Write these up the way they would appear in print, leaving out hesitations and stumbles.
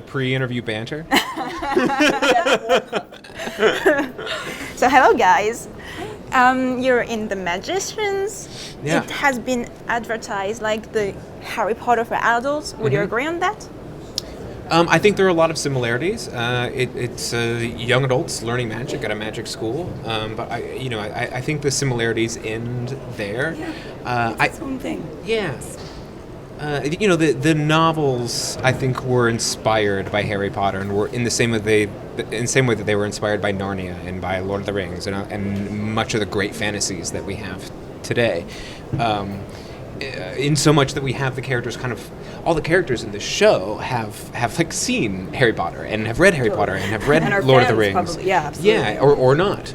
pre-interview banter. So hello guys. You're in The Magicians. Yeah. It has been advertised like the Harry Potter for adults. Would you agree on that? I think there are a lot of similarities. It's young adults learning magic at a magic school, but I think the similarities end there. It's its own thing. Yeah. The novels I think were inspired by Harry Potter and were in the same way that they were inspired by Narnia and by Lord of the Rings and much of the great fantasies that we have today. In so much that we have the characters all the characters in the show have like seen Harry Potter and have read Harry Potter and have read And our Lord of the fans Rings. probably, yeah, absolutely. Yeah, or not.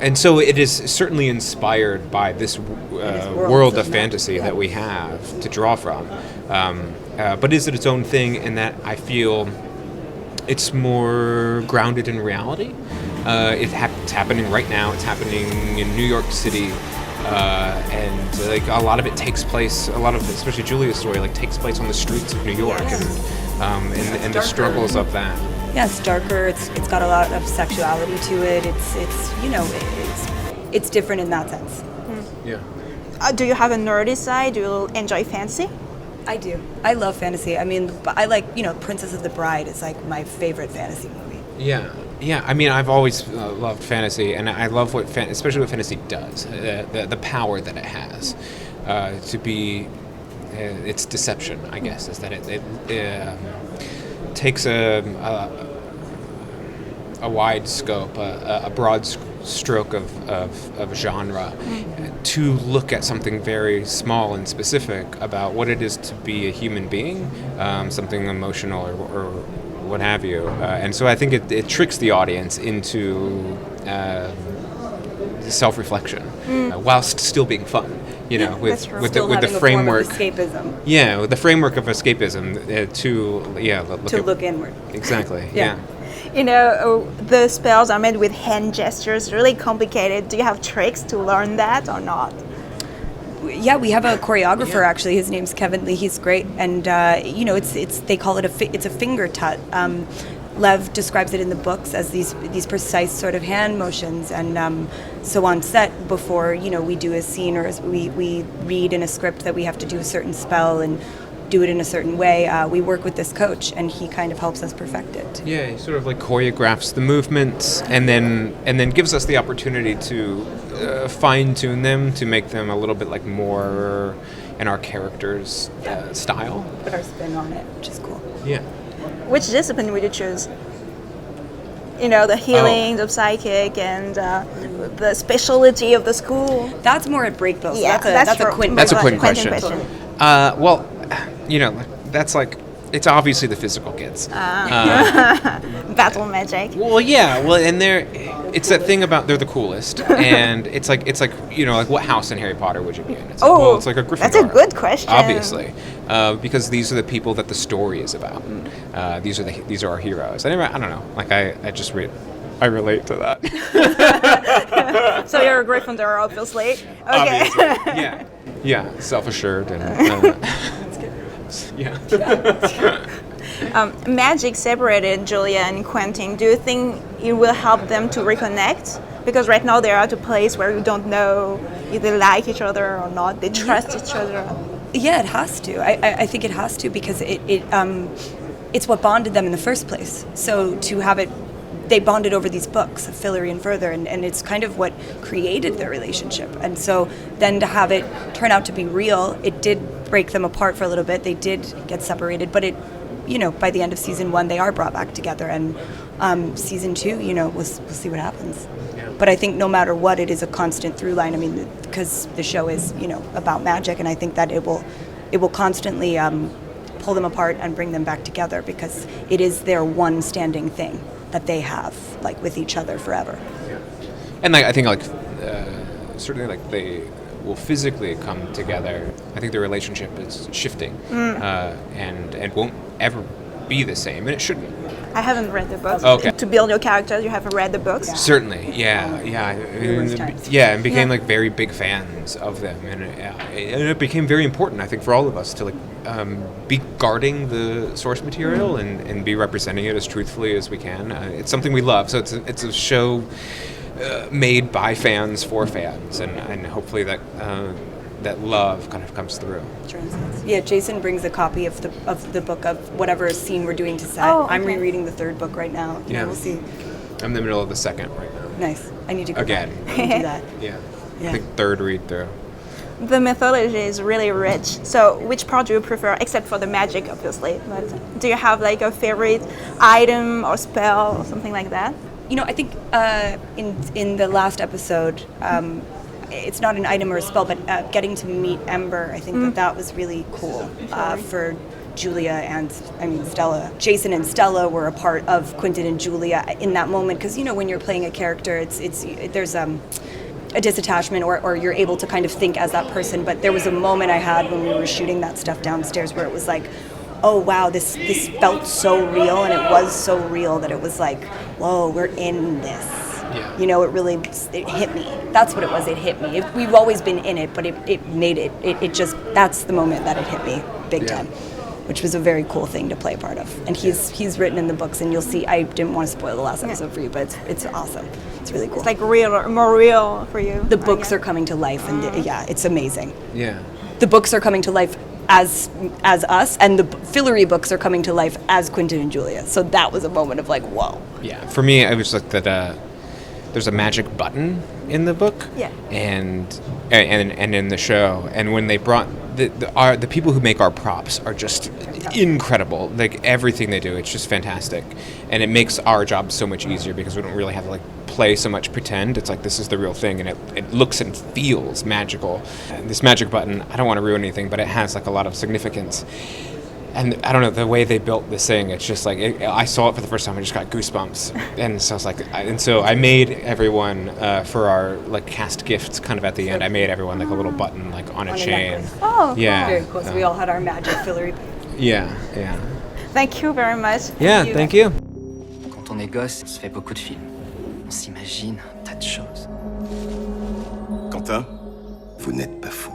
And so it is certainly inspired by this world of fantasy that we have to draw from. But is it its own thing in that I feel it's more grounded in reality? It's happening right now. It's happening in New York City. And like a lot of it takes place, especially Julia's story, takes place on the streets of New York and the struggles of that. Yeah, it's darker. It's got a lot of sexuality to it. It's different in that sense. Yeah. Do you have a nerdy side? Do you enjoy fantasy? I do. I love fantasy. I mean, I like Princess of the Bride is like my favorite fantasy movie. Yeah. I mean, I've always loved fantasy, and I love especially what fantasy does. The power that it has to be its deception, I guess, is that it takes a wide scope, a broad stroke of genre to look at something very small and specific about what it is to be a human being, something emotional or what have you. And so I think it tricks the audience into self-reflection whilst still being fun. With the framework. Escapism. Yeah, with the framework of escapism to look inward. Exactly. Yeah. The spells are made with hand gestures, really complicated. Do you have tricks to learn that or not? Yeah, we have a choreographer actually. His name's Kevin Lee. He's great, and it's they call it it's a finger tut. Lev describes it in the books as these precise sort of hand motions, and so on set before we do a scene or we read in a script that we have to do a certain spell and do it in a certain way. We work with this coach, and he kind of helps us perfect it. Yeah, he sort of choreographs the movements, and then gives us the opportunity to fine-tune them to make them a little bit more in our character's style. Put our spin on it, which is cool. Yeah. Which discipline would you choose? The healing, the psychic, and the specialty of the school. That's more at break though. So Yeah, that's a Quentin. That's a Quentin Quentin question. question. That's it's obviously the physical kids. Battle magic. Well, yeah. Well, and it's that thing about they're the coolest, and it's like what house in Harry Potter would you be in? It's it's like a Gryffindor. That's a good question. Obviously, because these are the people that the story is about. These are our heroes. I don't know. I relate to that. So you're a Gryffindor, obviously. Okay. Obviously. Yeah. Self-assured and. Yeah. Magic separated Julia and Quentin. Do you think it will help them to reconnect? Because right now they're at a place where you don't know if they like each other or not. They trust each other. Yeah, it has to. I think it has to because it's what bonded them in the first place. So to have it, they bonded over these books, Fillory and Further, and it's kind of what created their relationship. And so then to have it turn out to be real, it did break them apart for a little bit. They did get separated, but by the end of season 1, they are brought back together. And season 2, we'll see what happens. Yeah. But I think no matter what, it is a constant through line. I mean, because the show is, about magic, and I think that it will constantly pull them apart and bring them back together because it is their one standing thing that they have, with each other forever. Yeah. And I think certainly they will physically come together. I think their relationship is shifting and won't ever be the same, and it shouldn't. I haven't read the books. Okay. To build your characters, you have read the books. Certainly, yeah. Numerous times. Yeah, and became like very big fans of them, and it became very important, I think, for all of us to like be guarding the source material and be representing it as truthfully as we can. It's something we love, so it's a show made by fans for fans, and hopefully that love kind of comes through. Yeah, Jason brings a copy of the book of whatever scene we're doing to set. Oh, okay. I'm rereading the third book right now. Yeah. We'll see. I'm in the middle of the second right now. Nice. I need to go Again. back and do that. Yeah. Yeah. I think third read through. The mythology is really rich. So which part do you prefer, except for the magic, obviously? But do you have like a favorite item or spell or something like that? You know, I think in the last episode, it's not an item or a spell, but getting to meet Ember, I think that was really cool for Julia and Stella. Jason and Stella were a part of Quentin and Julia in that moment, because you know when you're playing a character, there's a disattachment or you're able to kind of think as that person. But there was a moment I had when we were shooting that stuff downstairs where it was like, oh wow, this felt so real, and it was so real that it was like, whoa, we're in this. Yeah. You know, it hit me. That's what it was, it hit me. We've always been in it, but it made it just, that's the moment that it hit me big time, which was a very cool thing to play a part of. And he's written in the books, and you'll see, I didn't want to spoil the last episode for you, but it's awesome. It's really cool. It's like real or more real for you. The books are coming to life, and it's amazing. Yeah. The books are coming to life as us, and the Fillory books are coming to life as Quentin and Julia. So that was a moment of like, whoa. Yeah. For me, I was like that. There's a magic button in the book, and in the show, and when they brought the people who make our props are just incredible. Like everything they do, it's just fantastic, and it makes our job so much easier because we don't really have to like play so much pretend. It's like this is the real thing, and it looks and feels magical. And this magic button, I don't want to ruin anything, but it has like a lot of significance. And I don't know, the way they built this thing, it's just like, I saw it for the first time, I just got goosebumps. And so I was like, I made everyone, for our like cast gifts kind of at the end, I made everyone like a little button like on a chain. Necklace. Oh, Yeah. Very cool. So we all had our magic Fillory. Yeah. Thank you very much. Yeah, thank you. Quand on est gosse, on se fait beaucoup de films. On s'imagine un tas de choses. Quentin, vous n'êtes pas fou.